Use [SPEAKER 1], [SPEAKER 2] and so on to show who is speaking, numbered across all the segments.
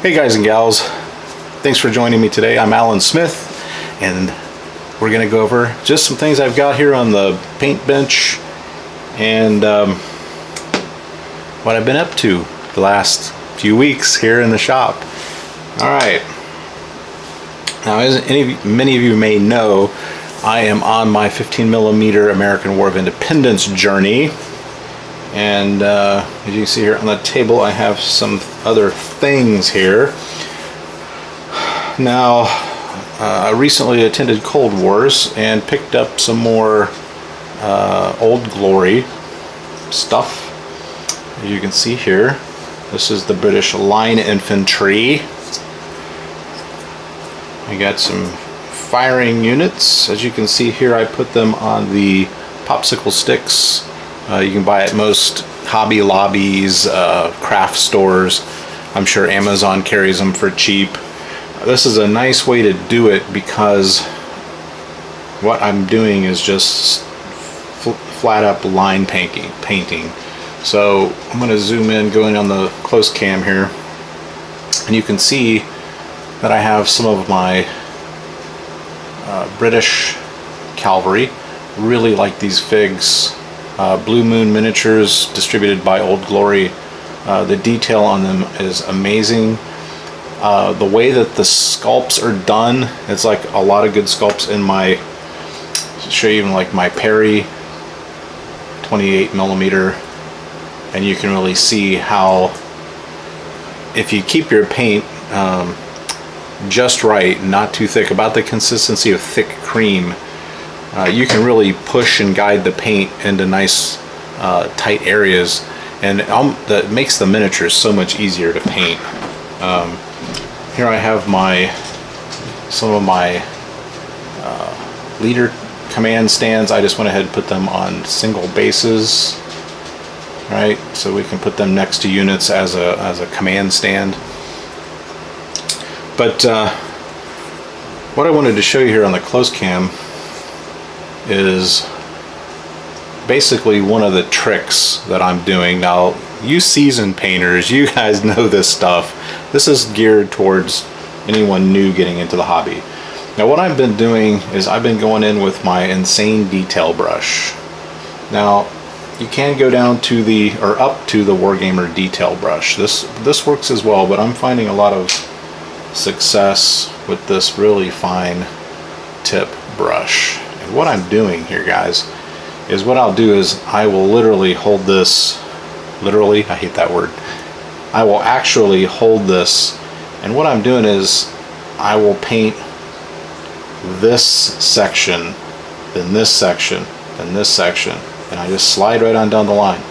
[SPEAKER 1] Hey guys and gals, thanks for joining me today. I'm Alan Smith, and we're going to go over just some things I've got here on the paint bench and what I've been up to the last few weeks here in the shop. Alright, now as many of you may know, I am on my 15mm American War of Independence journey. And as you can see here on the table, I have some other things here. Now, I recently attended Cold Wars and picked up some more Old Glory stuff. As you can see here, this is the British Line Infantry. I got some firing units. As you can see here, I put them on the popsicle sticks. You can buy at most Hobby Lobbies, craft stores. I'm sure Amazon carries them for cheap. This is a nice way to do it because what I'm doing is just flat up line painting. So I'm going to zoom in, going on the close cam here, and you can see that I have some of my British cavalry. Really like these figs. Blue Moon miniatures distributed by Old Glory. The detail on them is amazing. The way that the sculpts are done, it's like a lot of good sculpts in my, to show you even like my Perry 28mm, and you can really see how if you keep your paint just right, not too thick, about the consistency of thick cream, you can really push and guide the paint into nice tight areas, and that makes the miniatures so much easier to paint. Here I have some of my leader command stands. I just went ahead and put them on single bases, right? So we can put them next to units as a command stand. But what I wanted to show you here on the close cam is basically one of the tricks that I'm doing. Now, you seasoned painters, you guys know this stuff. This is geared towards anyone new getting into the hobby. Now, what I've been doing is I've been going in with my Insane Detail brush. Now, you can go down to up to the Wargamer Detail brush. This works as well, but I'm finding a lot of success with this really fine tip brush. And what I'm doing here, guys, is what I'll do is I will literally hold this, literally, I hate that word, I will actually hold this, and what I'm doing is I will paint this section, then this section, then this section, and I just slide right on down the line.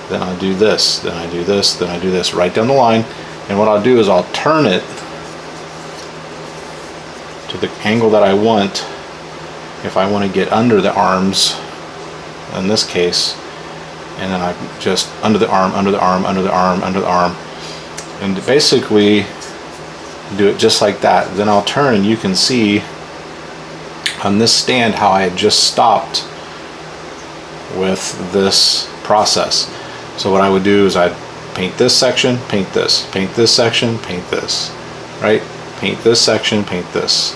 [SPEAKER 1] Then I do this, then I do this, then I do this, right down the line. And what I'll do is I'll turn it to the angle that I want. If I want to get under the arms, in this case, and then I just under the arm, under the arm, under the arm, under the arm, and basically do it just like that. Then I'll turn, and you can see on this stand how I had just stopped with this process. So what I would do is I'd paint this section, paint this section, paint this, right? Paint this section, paint this,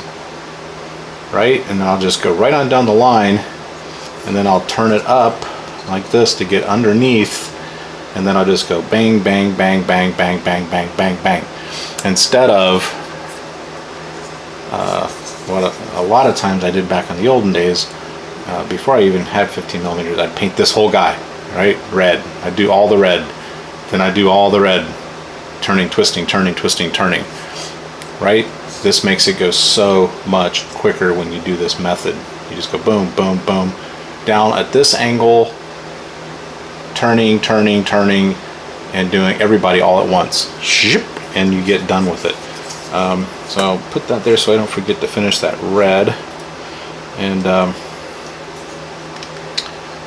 [SPEAKER 1] right? And then I'll just go right on down the line, and then I'll turn it up like this to get underneath, and then I'll just go bang, bang, bang, bang, bang, bang, bang, bang, bang. Instead of what a lot of times I did back in the olden days, before I even had 15mm, I'd paint this whole guy, right? Red. I'd do all the red. Then I'd do all the red. Turning, twisting, turning, twisting, turning. Right? This makes it go so much quicker when you do this method. You just go boom, boom, boom, down at this angle, turning, turning, turning, and doing everybody all at once. And you get done with it. So I'll put that there so I don't forget to finish that red. And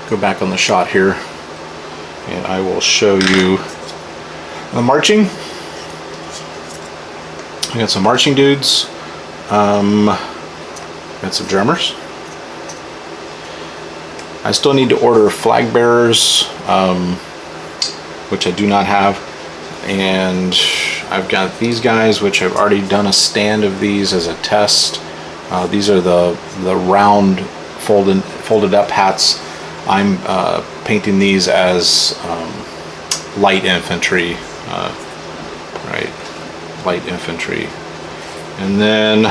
[SPEAKER 1] go back on the shot here, and I will show you the marching. I got some marching dudes, got some drummers. I still need to order flag bearers, which I do not have, and I've got these guys, which I've already done a stand of these as a test. These are the round folded up hats. I'm painting these as light infantry, right? Light infantry. And then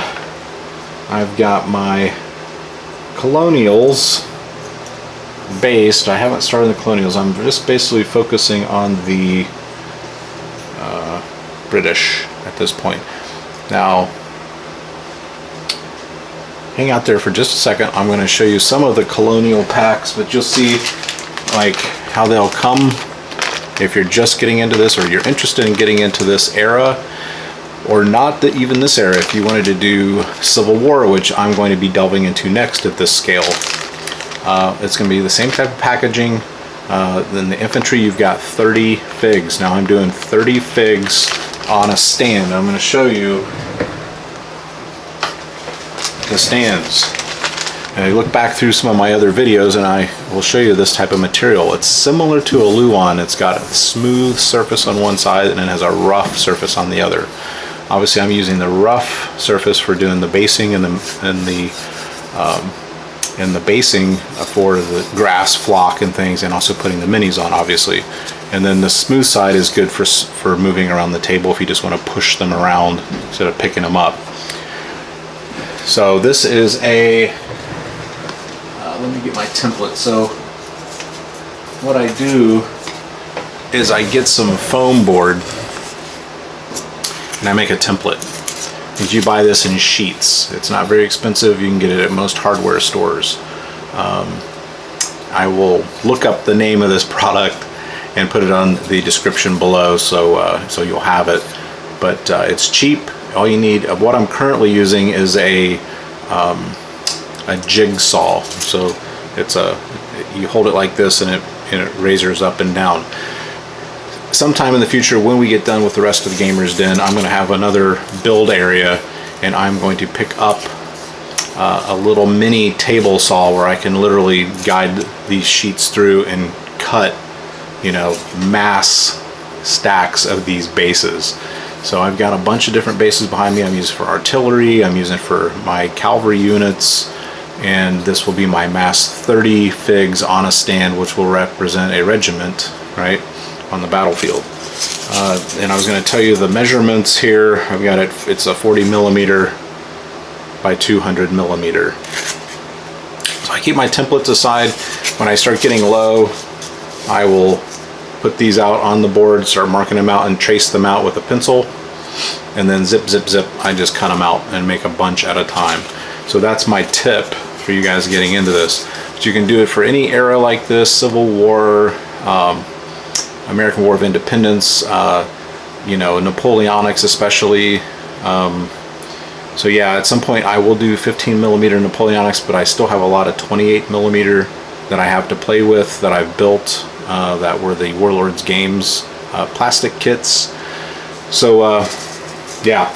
[SPEAKER 1] I've got my colonials based. I haven't started the colonials. I'm just basically focusing on the British at this point. Now, hang out there for just a second. I'm going to show you some of the colonial packs, but you'll see like how they'll come if you're just getting into this, or you're interested in getting into this era, or not even this era. If you wanted to do Civil War, which I'm going to be delving into next at this scale, it's going to be the same type of packaging. Then the infantry, you've got 30 figs. Now I'm doing 30 figs on a stand. I'm going to show you the stands. And I look back through some of my other videos and I will show you this type of material. It's similar to a Luan. It's got a smooth surface on one side and it has a rough surface on the other. Obviously I'm using the rough surface for doing the basing and the basing for the grass flock and things, and also putting the minis on, obviously. And then the smooth side is good for moving around the table if you just want to push them around instead of picking them up. So this is a let me get my template. So what I do is I get some foam board and I make a template. And you buy this in sheets. It's not very expensive. You can get it at most hardware stores. I will look up the name of this product and put it on the description below, so you'll have it. But it's cheap. All you need, what I'm currently using is a jigsaw. So you hold it like this and it razors up and down. Sometime in the future, when we get done with the rest of the Gamers Den, I'm going to have another build area, and I'm going to pick up a little mini table saw where I can literally guide these sheets through and cut, mass stacks of these bases. So I've got a bunch of different bases behind me. I'm using for artillery, I'm using for my cavalry units, and this will be my mass 30 figs on a stand, which will represent a regiment, right, on the battlefield. And I was going to tell you the measurements here. I've got it's a 40 millimeter by 200 millimeter. So I keep my templates aside. When I start getting low, I will put these out on the board, start marking them out and trace them out with a pencil, and then zip, zip, zip, I just cut them out and make a bunch at a time. So that's my tip for you guys getting into this. But you can do it for any era like this, Civil War, American War of Independence, Napoleonics especially. So yeah, at some point I will do 15 millimeter Napoleonics, but I still have a lot of 28 millimeter that I have to play with, that I've built, that were the Warlords Games plastic kits. So yeah,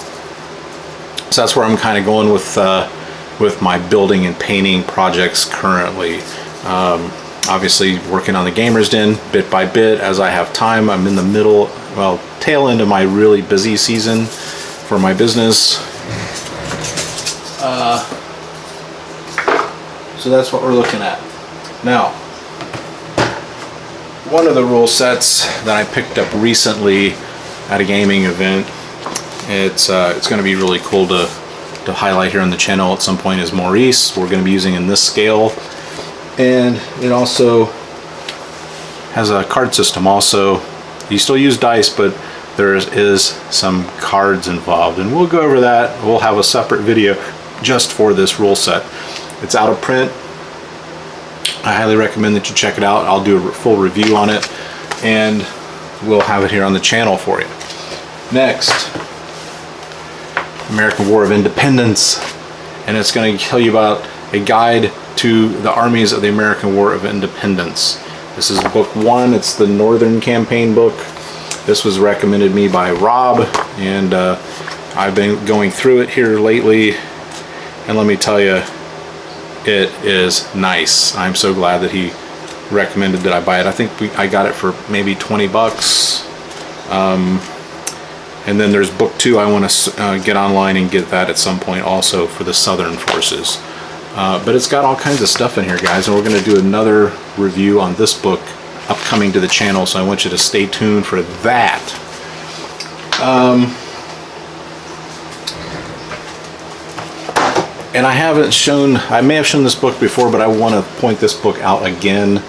[SPEAKER 1] so that's where I'm kind of going with my building and painting projects currently. Obviously working on the Gamers Den bit by bit as I have time. I'm in the tail end of my really busy season for my business. So that's what we're looking at. Now, one of the rule sets that I picked up recently at a gaming event, it's going to be really cool to highlight here on the channel at some point, is Maurice. We're going to be using in this scale. And it also has a card system also. You still use dice, but there is some cards involved, and we'll go over that. We'll have a separate video just for this rule set. It's out of print. I highly recommend that you check it out. I'll do a full review on it, and we'll have it here on the channel for you. Next, American War of Independence, and it's going to tell you about a guide to the armies of the American War of Independence. This is book 1. It's the Northern Campaign book. This was recommended me by Rob, and I've been going through it here lately, and let me tell you, it is nice. I'm so glad that he recommended that I buy it. I think I got it for maybe 20 bucks. And then there's book 2. I want to get online and get that at some point also for the Southern Forces. But it's got all kinds of stuff in here, guys, and we're going to do another review on this book upcoming to the channel, so I want you to stay tuned for that. And I may have shown this book before, but I want to point this book out again,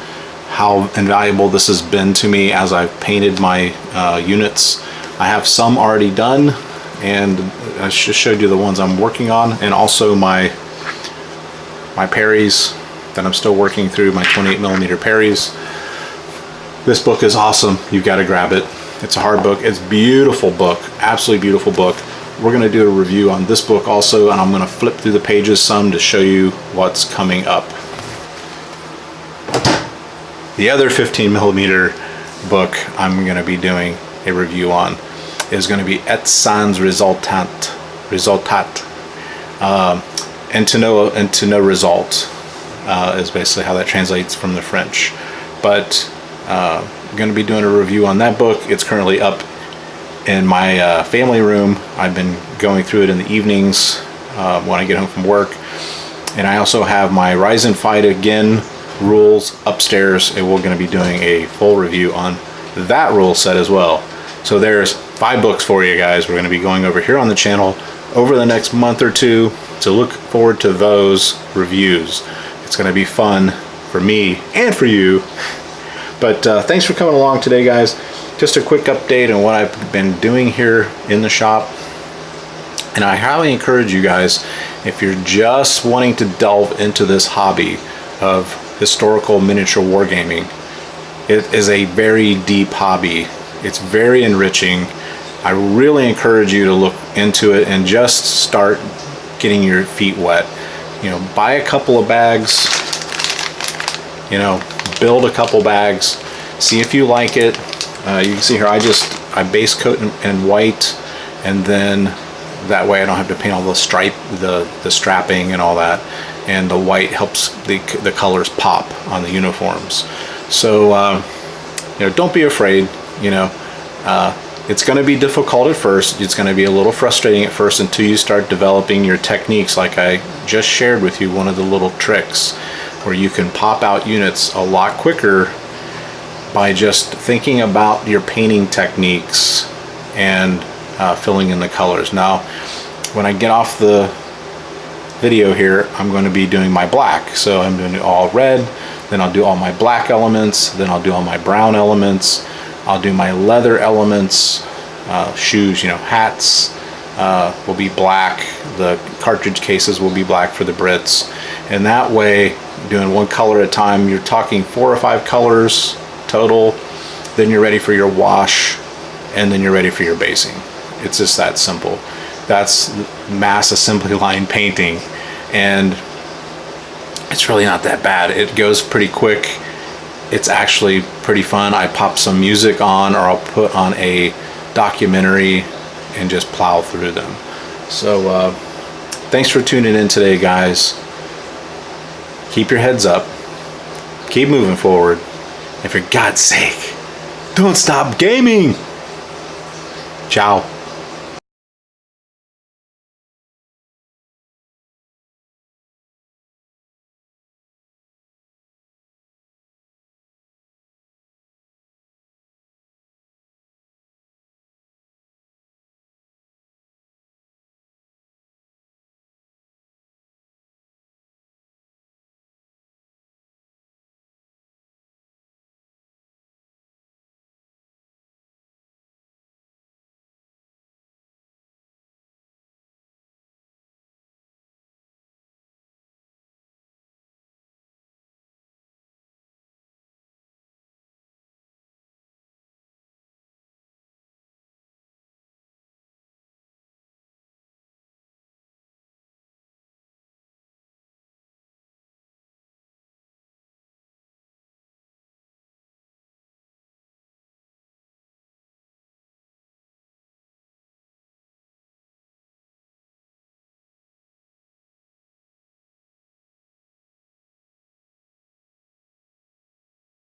[SPEAKER 1] how invaluable this has been to me as I've painted my units. I have some already done, and I just showed you the ones I'm working on, and also my Parries that I'm still working through, my 28mm Parries. This book is awesome. You've got to grab it. It's a hard book. It's a beautiful book, absolutely beautiful book. We're going to do a review on this book also, and I'm going to flip through the pages some to show you what's coming up. The other 15mm book I'm going to be doing a review on is going to be Et sans resultat, and to no result is basically how that translates from the French. But I'm going to be doing a review on that book. It's currently up in my family room. I've been going through it in the evenings when I get home from work. And I also have my Rise and Fight Again rules upstairs, and we're going to be doing a full review on that rule set as well. So there's 5 books for you guys. We're going to be going over here on the channel over the next month or two, so look forward to those reviews. It's going to be fun for me and for you. But thanks for coming along today, guys. Just a quick update on what I've been doing here in the shop. And I highly encourage you guys, if you're just wanting to delve into this hobby of historical miniature wargaming, it is a very deep hobby. It's very enriching. I really encourage you to look into it and just start getting your feet wet. You know, buy a couple of bags, you know, build a couple bags, see if you like it. You can see here I base coat in white, and then that way I don't have to paint all the the strapping and all that, and the white helps the colors pop on the uniforms. So you know, don't be afraid. You know, it's going to be difficult at first. It's going to be a little frustrating at first until you start developing your techniques, like I just shared with you, one of the little tricks where you can pop out units a lot quicker by just thinking about your painting techniques and filling in the colors. Now, when I get off the video here, I'm going to be doing my black. So I'm doing all red, then I'll do all my black elements, then I'll do all my brown elements, I'll do my leather elements, shoes, you know, hats will be black, the cartridge cases will be black for the Brits, and that way, doing one color at a time, you're talking 4 or 5 colors total, then you're ready for your wash, and then you're ready for your basing. It's just that simple. That's mass assembly line painting, and it's really not that bad. It goes pretty quick. It's actually pretty fun. I pop some music on, or I'll put on a documentary and just plow through them. So thanks for tuning in today, guys. Keep your heads up, keep moving forward, and for God's sake, don't stop gaming. Ciao.